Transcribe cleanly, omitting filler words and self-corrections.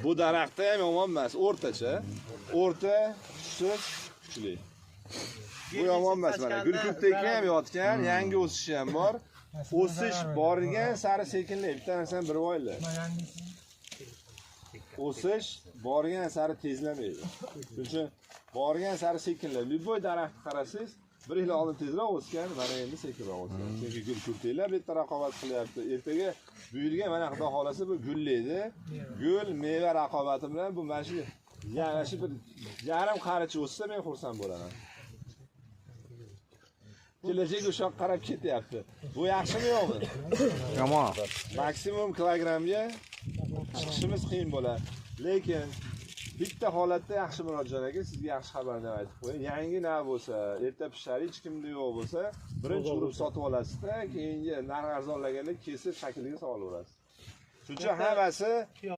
Bu daraxtda ham yomon emas, o'rtacha. O'rta, kuchsiz, kuchli. Bu yomon emas mana. Gulkubdagi ham yotgan, yangi o'sishi ham bor. O'sish borgan sari sekinlaydi. Bitta narsani bilib olaylik. O'sish borgan sari tezlamaydi. Shuning uchun borgan sari sekinlaydi. Любой daraxtni qarasangiz, bir yil oldin tezroq o'sgan, mana endi sekinroq o'sgan. Chunki gulkubdaklar bu yerda raqobat qilyapti. Ertaga bu yilga mana xudo xolasa bu gullaydi. Gul, meva raqobati bilan bu mana shu yana shu bir yarim qarichi o'ssa men xursand bo'laman. Kelajak o'sha qarab ketyapti. Bu yaxshimi yo'qmi? Yomon. Maksimum kilogramga chiqishimiz qiyin bo'ladi. Lekin bitta holatda yaxshi Murodjon aka sizga yaxshi xabarni aytib qo'ying. Yangi nav bo'lsa, erta pishar, hech kimda yo'q bo'lsa, birinchi urib sotib olasizda, keyingi narx arzonlaganda kesib shakliga solib olasiz. Shuning uchun hammasi